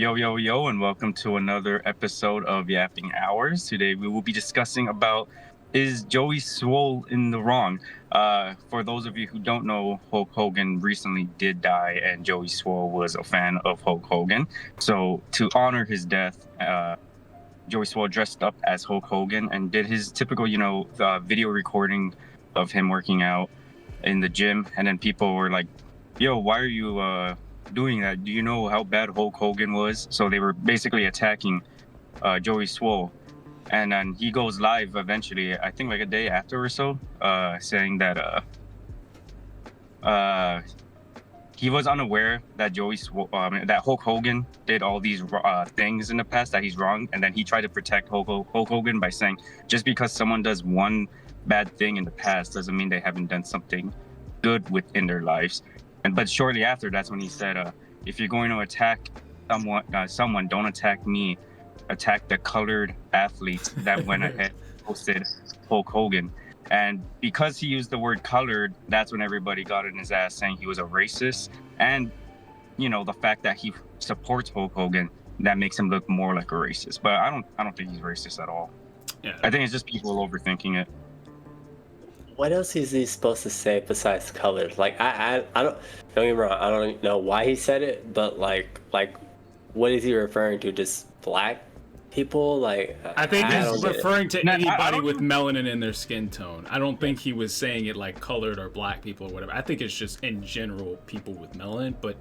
Yo, yo, yo, and welcome to another episode of Yapping Hours. Today we will be discussing about, is Joey Swoll in the wrong? For those of you who don't know, Hulk Hogan recently did die, and Joey Swoll was a fan of Hulk Hogan. So to honor his death, Joey Swoll dressed up as Hulk Hogan and did his typical, video recording of him working out in the gym. And then people were like, yo, why are you doing that? Do you know how bad Hulk Hogan was? So they were basically attacking Joey Swoll. And then he goes live eventually, I think like a day after or so, saying that he was unaware that that Hulk Hogan did all these things in the past that he's wrong, and then he tried to protect Hulk Hogan by saying just because someone does one bad thing in the past doesn't mean they haven't done something good within their lives. But shortly after, that's when he said, if you're going to attack someone, don't attack me. Attack the colored athlete that went ahead and posted Hulk Hogan. And because he used the word colored, that's when everybody got in his ass saying he was a racist. And, the fact that he supports Hulk Hogan, that makes him look more like a racist. But I don't think he's racist at all. Yeah. I think it's just people overthinking it. What else is he supposed to say besides colors? Like I don't get me wrong, I don't know why he said it, but like what is he referring to? Just black people? Like I think he's referring to anybody with melanin in their skin tone. I don't think he was saying it like colored or black people or whatever. I think it's just in general people with melanin, but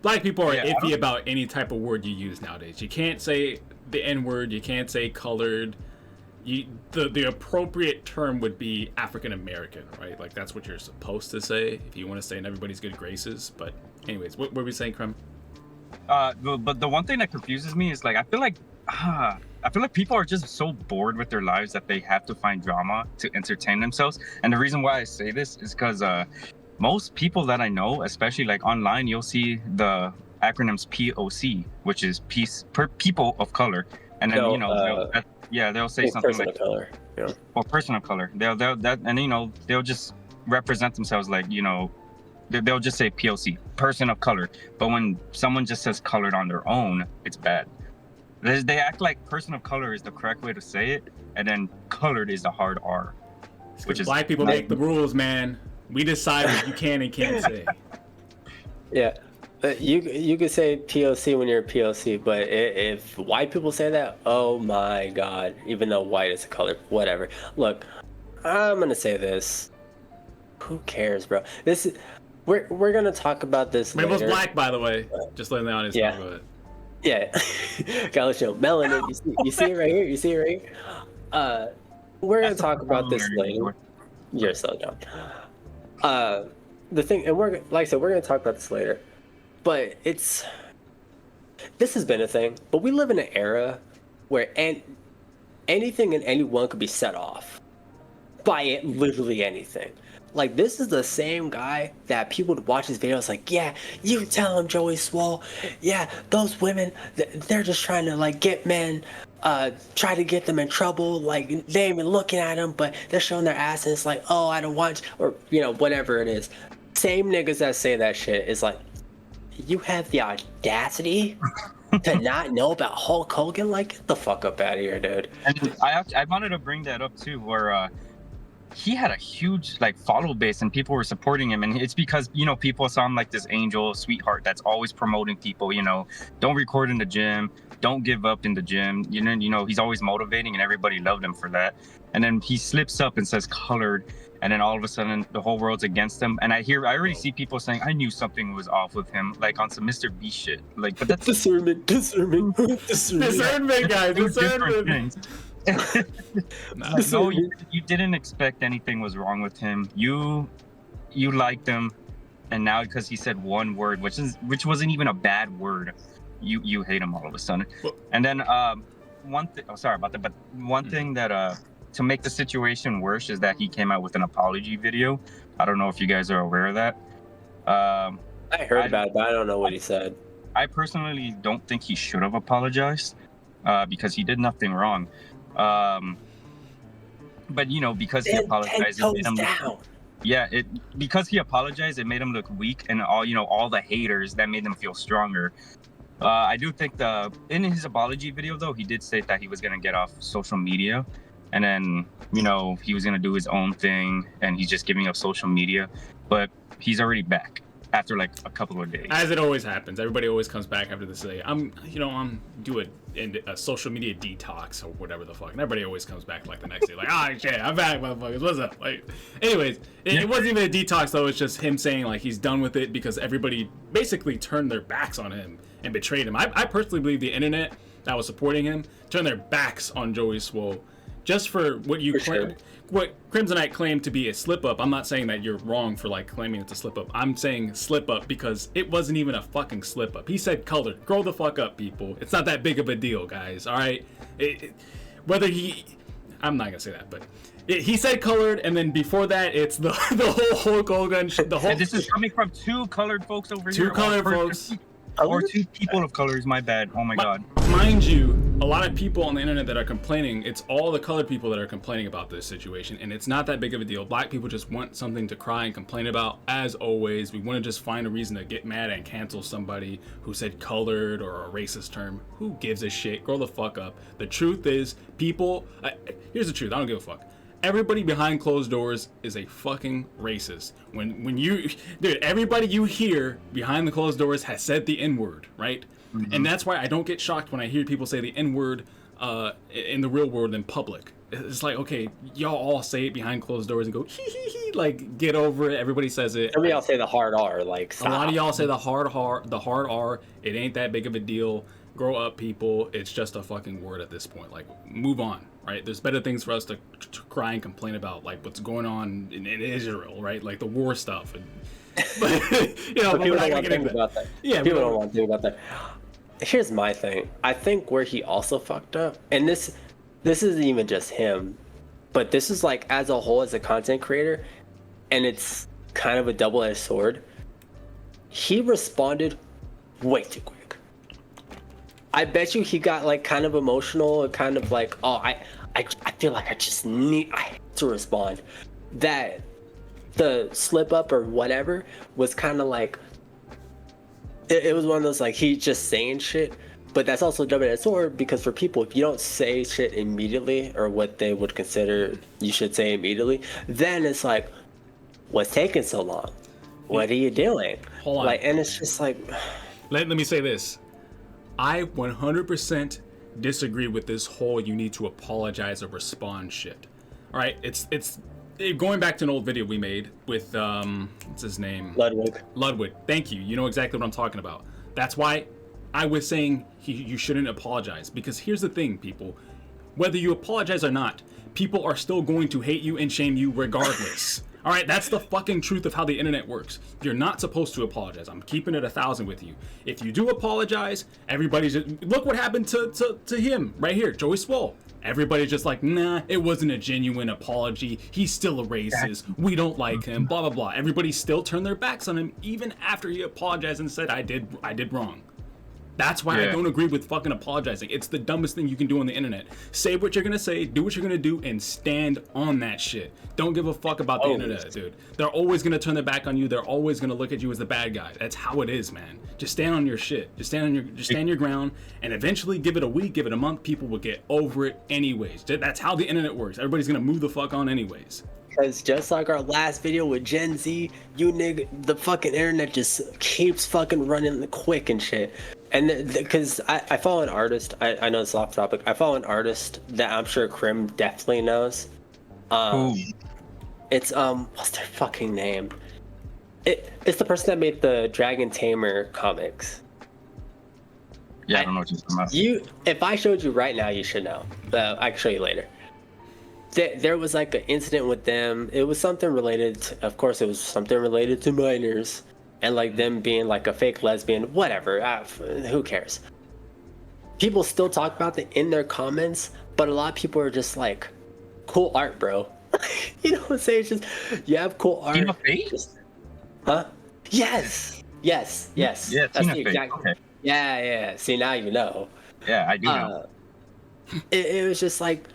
black people are iffy about any type of word you use nowadays. You can't say the N-word, you can't say colored. The appropriate term would be African American, right? Like that's what you're supposed to say if you want to say in everybody's good graces. But anyways, what were we saying, Crim? But the one thing that confuses me is like I feel like people are just so bored with their lives that they have to find drama to entertain themselves. And the reason why I say this is because most people that I know, especially like online, you'll see the acronyms POC, which is people of color, and then they'll say something like color, or person of color. They'll just represent themselves like they'll just say POC, person of color. But when someone just says colored on their own, it's bad. They act like person of color is the correct way to say it, and then colored is the hard R. Which is black people make the rules, man. We decide what you can and can't say. Yeah. You could say POC when you're POC, but if white people say that, oh my god, even though white is a color, whatever. Look, I'm gonna say this. Who cares, bro? We're gonna talk about this later. Rainbow's black, by the way. Just letting the audience know about it. Yeah. Gotta show melanin. You see it right here? You see it right here? We're gonna talk about this later. You're so dumb. The thing, and we're gonna talk about this later. But this has been a thing, but we live in an era where anything and anyone could be set off by literally anything. Like, this is the same guy that people would watch his videos like, yeah, you tell him, Joey Swoll, yeah, those women, they're just trying to, like, get men, try to get them in trouble, like, they ain't even looking at them, but they're showing their asses like, oh, I don't want, or, whatever it is. Same niggas that say that shit is like, you have the audacity to not know about Hulk Hogan? Like, get the fuck up out of here, dude. And I wanted to bring that up too, where he had a huge follow base and people were supporting him, and it's because people saw him like this angel sweetheart that's always promoting people. Don't record in the gym, don't give up in the gym. He's always motivating, and everybody loved him for that. And then he slips up and says colored. And then all of a sudden, the whole world's against him. And I already see people saying, I knew something was off with him, like on some Mr. Beast shit. Like, but that's discernment, guys, discernment. No, you didn't expect anything was wrong with him. You liked him, and now because he said one word, which wasn't even a bad word, you hate him all of a sudden. And then one thing. Oh, sorry about that. But one thing that to make the situation worse is that he came out with an apology video. I don't know if you guys are aware of that. I heard about it, but I don't know what he said. I personally don't think he should have apologized because he did nothing wrong. But because he apologized, it made him because he apologized, it made him look weak, and all the haters, that made them feel stronger. I do think in his apology video though, he did say that he was gonna get off social media, and then he was gonna do his own thing, and he's just giving up social media. But he's already back after like a couple of days. As it always happens, everybody always comes back after this day. I'm do a social media detox or whatever the fuck. And everybody always comes back like the next day, like, shit, I'm back, motherfuckers. What's up? Like, anyways, it wasn't even a detox though. It's just him saying like he's done with it because everybody basically turned their backs on him and betrayed him. I personally believe the internet that was supporting him turned their backs on Joey Swoll just for what you claim. What Crimsonite claimed to be a slip up. I'm not saying that you're wrong for like claiming it's a slip up. I'm saying slip up because it wasn't even a fucking slip up. He said colored. Grow the fuck up, people. It's not that big of a deal, guys. All right. I'm not gonna say that, but he said colored, and then before that, it's the whole Hulk Hogan shit. And this is coming from two colored folks over here. Two colored folks. Or two people of colors, my bad. Oh my god. Mind you, a lot of people on the internet that are complaining, it's all the colored people that are complaining about this situation, and it's not that big of a deal. Black people just want something to cry and complain about. As always, we want to just find a reason to get mad and cancel somebody who said colored or a racist term. Who gives a shit? Grow the fuck up. The truth is, people... here's the truth. I don't give a fuck. Everybody behind closed doors is a fucking racist. When you, dude, everybody you hear behind the closed doors has said the N-word, right? Mm-hmm. And that's why I don't get shocked when I hear people say the N-word in the real world in public. It's like, okay, y'all all say it behind closed doors and go hee hee hee, like get over it. Everybody says it. Some of y'all say the hard R, like stop. A lot of y'all say the hard R. It ain't that big of a deal. Grow up, people. It's just a fucking word at this point. Like, move on, right? There's better things for us to cry and complain about, like what's going on in Israel, right? Like the war stuff. And, but people don't want to think about that. Yeah, people don't want to think about that. Here's my thing. I think where he also fucked up, and this isn't even just him, but this is like as a whole as a content creator, and it's kind of a double-edged sword. He responded way too quick. I bet you he got like kind of emotional and kind of like, I feel like I have to respond. That the slip up or whatever was kind of like, it was one of those like he just saying shit, but that's also double-edged sword because for people, if you don't say shit immediately or what they would consider you should say immediately, then it's like, what's taking so long? What are you doing? Hold on. Like, and it's just like, let me say this. I 100% disagree with this whole you need to apologize or respond shit. All right, it's going back to an old video we made with what's his name? Ludwig. Thank you. You know exactly what I'm talking about. That's why I was saying you shouldn't apologize, because here's the thing, people. Whether you apologize or not, people are still going to hate you and shame you regardless. All right, that's the fucking truth of how the internet works. You're not supposed to apologize. I'm keeping it 1,000 with you. If you do apologize, everybody's just, look what happened to him right here, Joey Swoll. Everybody's just like, nah, it wasn't a genuine apology. He's still a racist. We don't like him. Blah blah blah. Everybody still turned their backs on him even after he apologized and said, I did wrong. That's why I don't agree with fucking apologizing. It's the dumbest thing you can do on the internet. Say what you're gonna say, do what you're gonna do, and stand on that shit. Don't give a fuck about the internet, dude. They're always gonna turn their back on you. They're always gonna look at you as the bad guy. That's how it is, man. Just stand on your shit. Just stand your ground, and eventually, give it a week, give it a month, people will get over it anyways. That's how the internet works. Everybody's gonna move the fuck on anyways. Because just like our last video with Gen Z, the fucking internet just keeps fucking running quick and shit. And because I follow an artist, I know it's off topic. I follow an artist that I'm sure Crim definitely knows. It's what's their fucking name? It's the person that made the Dragon Tamer comics. Yeah, I don't know what you're talking about. If I showed you right now, you should know. I can show you later. There was like an incident with them. It was something related to, of course, it was something related to minors. And like them being like a fake lesbian, whatever, who cares? People still talk about it in their comments, but a lot of people are just like, cool art, bro. You know what I'm saying? It's just, you have cool art. Tina Fey? Huh? Yes. Yes. Yeah, Tina Fey. Okay. Yeah. See, now you know. Yeah, I do know. It was just like,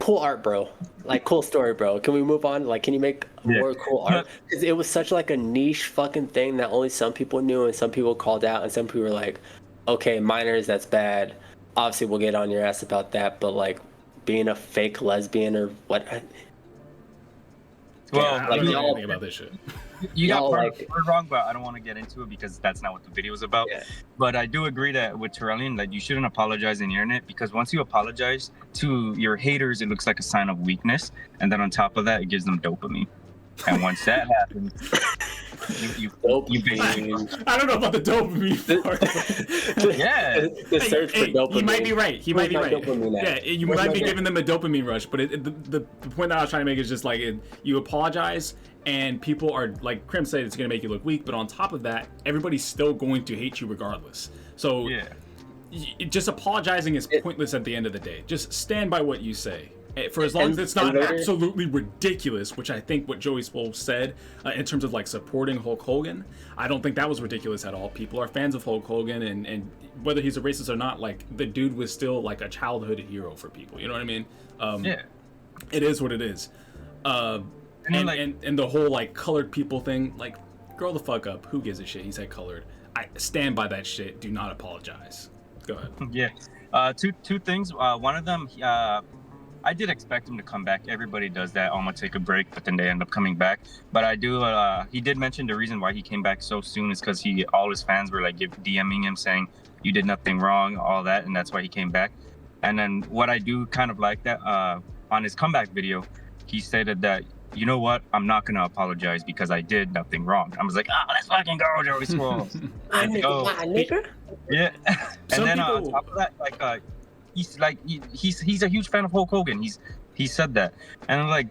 cool art, bro. Like, cool story, bro. Can we move on? Like, can you make more cool art? Because it was such like a niche fucking thing that only some people knew and some people called out and some people were like, okay, minors, that's bad. Obviously, we'll get on your ass about that, but like being a fake lesbian or what? Well, I don't know anything about this shit. You got part of it wrong, but I don't want to get into it because that's not what the video is about. Yeah. But I do agree that with Terrellion, like, you shouldn't apologize on the internet, because once you apologize to your haters, it looks like a sign of weakness, and then on top of that, it gives them dopamine. And once that happens, you basically... I don't know about the dopamine part. The search for dopamine. He might be right. He might be right. Yeah, you might be giving them a dopamine rush, but the point that I was trying to make is just like, you apologize, and people are, like Crim said, it's going to make you look weak, but on top of that, everybody's still going to hate you regardless. So just apologizing is pointless at the end of the day. Just stand by what you say. For as long as it's not absolutely ridiculous, which I think what Joey Swoll said in terms of like supporting Hulk Hogan, I don't think that was ridiculous at all. People are fans of Hulk Hogan, and whether he's a racist or not, like, the dude was still like a childhood hero for people. You know what I mean? It is what it is. And the whole like colored people thing, like, grow the fuck up. Who gives a shit? He said colored. I stand by that shit. Do not apologize. Go ahead. Yeah. Two things. One of them, I did expect him to come back. Everybody does that. I'm gonna take a break, but then they end up coming back. But I do. He did mention the reason why he came back so soon is because all his fans were like DMing him saying you did nothing wrong, all that, and that's why he came back. And then what I do kind of like that on his comeback video, he stated that, you know what, I'm not gonna apologize because I did nothing wrong. I was like, let's fucking go, Joey Swoll. Nigga. Yeah. And then on top of that, like, he's a huge fan of Hulk Hogan. He said that, and like,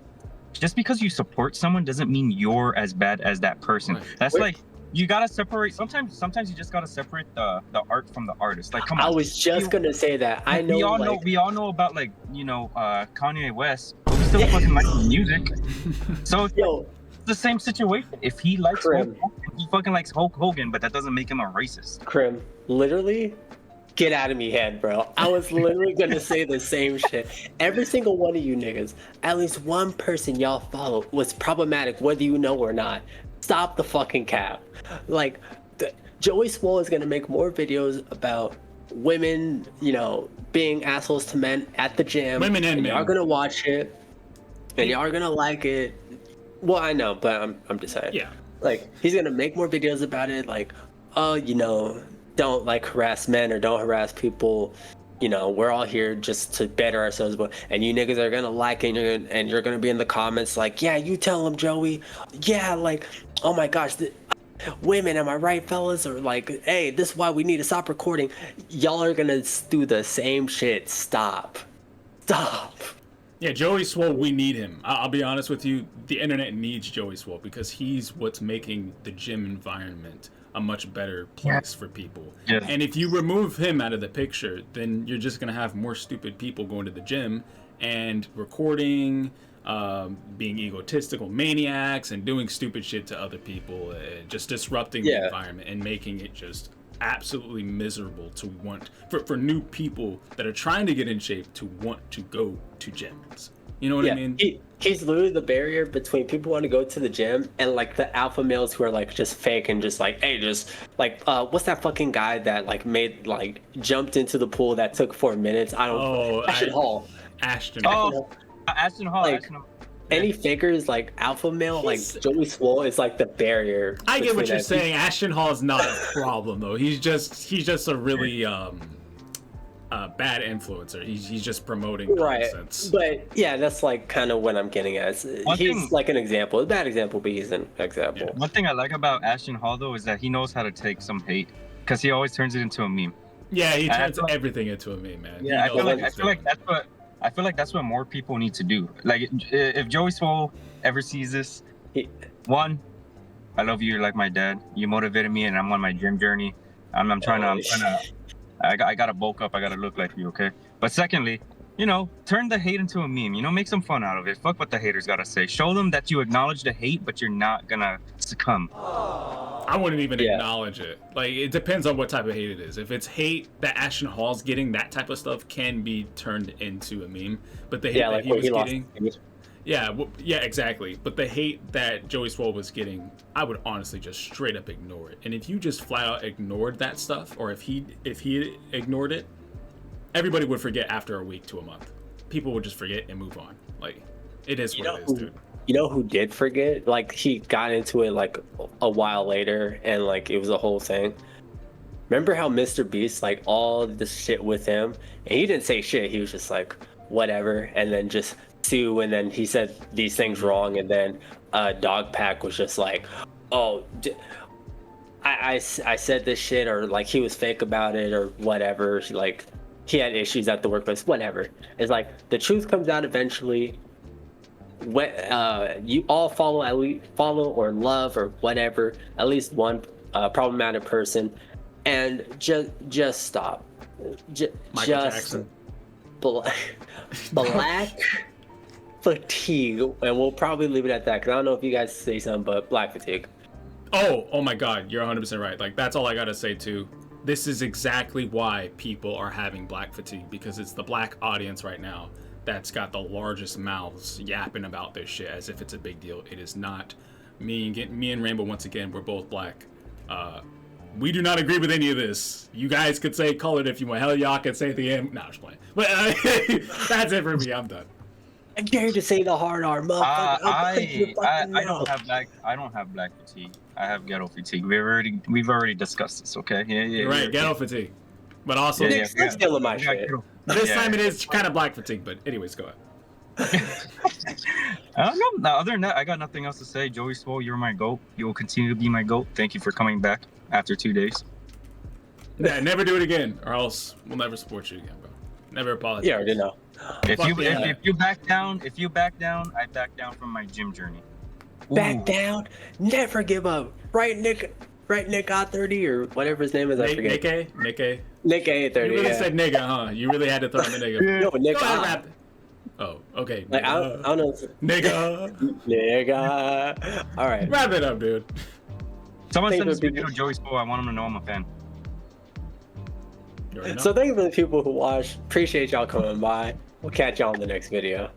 just because you support someone doesn't mean you're as bad as that person. Right. That's like, you gotta separate. Sometimes you just gotta separate the art from the artist. Like, come on. I was just gonna say that. I know. We all know about, like, Kanye West. But we still fucking like the music. So it's the same situation. If he likes Hulk Hogan, he fucking likes Hulk Hogan, but that doesn't make him a racist. Crim, literally. Get out of me head, bro. I was literally gonna say the same shit. Every single one of you niggas, at least one person y'all follow was problematic, whether you know or not. Stop the fucking cap. Like, Joey Swoll is gonna make more videos about women, being assholes to men at the gym. Women and men. Y'all gonna watch it, and y'all are gonna like it. Well, I know, but I'm just saying. Yeah. Like, he's gonna make more videos about it. Like, don't like harass men or don't harass people. We're all here just to better ourselves. And you niggas are gonna like it, and you're gonna be in the comments like, yeah, you tell them, Joey. Yeah, like, oh my gosh, women, am I right, fellas? Or like, hey, this is why we need to stop recording. Y'all are gonna do the same shit. Stop. Yeah, Joey Swoll, we need him. I'll be honest with you, the internet needs Joey Swoll because he's what's making the gym environment a much better place for people. Yeah. And if you remove him out of the picture, then you're just gonna have more stupid people going to the gym and recording, being egotistical maniacs and doing stupid shit to other people, just disrupting the environment and making it just absolutely miserable to want for new people that are trying to get in shape to want to go to gyms. You know what I mean? He's literally the barrier between people who want to go to the gym and like the alpha males who are like just fake and just like, hey, just like, what's that fucking guy that like jumped into the pool that took 4 minutes? Ashton Hall. Ashton Hall. Like, any fakers like alpha male, like Joey Swoll is like the barrier. I get what you're saying. Ashton Hall is not a problem though. He's just a really bad influencer. He's just promoting nonsense. But yeah, that's like kind of what I'm getting at. He's like an example, a bad example, but he's an example. Yeah. One thing I like about Ashton Hall though is that he knows how to take some hate because he always turns it into a meme. Yeah, he turns everything into a meme, man. Yeah, I feel like that's what more people need to do. Like, if Joey Swoll ever sees this, one, I love you. You're like my dad. You motivated me, and I'm on my gym journey. I'm trying to. I gotta bulk up. I gotta look like you, okay? But secondly, turn the hate into a meme. Make some fun out of it. Fuck what the haters gotta say. Show them that you acknowledge the hate, but you're not gonna succumb. I wouldn't even acknowledge it. Like, it depends on what type of hate it is. If it's hate that Ashton Hall's getting, that type of stuff can be turned into a meme. But the hate that he was getting, yeah, exactly. But the hate that Joey Swoll was getting, I would honestly just straight up ignore it. And if you just flat out ignored that stuff, or if he ignored it, everybody would forget after a week to a month. People would just forget and move on. Like, it is what it is, dude. You know who did forget? Like, he got into it like a while later, and like it was a whole thing. Remember how Mr. Beast, like, all this shit with him, and he didn't say shit. He was just like, whatever, and then just sue, and then he said these things wrong, and then Dogpack was just like, oh, I said this shit, or like he was fake about it, or whatever. Like, he had issues at the workplace, whatever. It's like the truth comes out eventually. When you all follow or love or whatever, at least one problematic person, and just stop. Michael Jackson. Black fatigue, and we'll probably leave it at that, because I don't know if you guys say something, but black fatigue. Oh my God, you're 100% right. Like, that's all I gotta say too. This is exactly why people are having black fatigue, because it's the black audience right now that's got the largest mouths yapping about this shit as if it's a big deal. It is not. Me and Rainbow, once again, we're both black. We do not agree with any of this. You guys could say colored if you want. Hell, y'all could say the M. No, I'm just playing. But that's it for me. I'm done. I dare you to say the hard R, motherfucker. I don't have black fatigue. I have ghetto fatigue. We've already discussed this. Okay. Yeah. Right, ghetto fatigue. But also, stealing my shit. This time it is kind of black fatigue, but anyways, go ahead. I don't know. Other than that, I got nothing else to say. Joey Swoll, you're my GOAT. You will continue to be my GOAT. Thank you for coming back after 2 days. Yeah, never do it again, or else we'll never support you again, bro. Never apologize. Yeah, I already know. If you back down, I back down from my gym journey. Back down, never give up. Right, Nick A30 or whatever his name is. I forget. Nick A30. You really said nigga, huh? You really had to throw in the nigga. No, Nick A. Oh, okay. Like, I don't know. Nigga. All right. Wrap it up, dude. Someone send this video to Joey Swoll. I want him to know I'm a fan. So thank you for the people who watched. Appreciate y'all coming by. We'll catch y'all in the next video.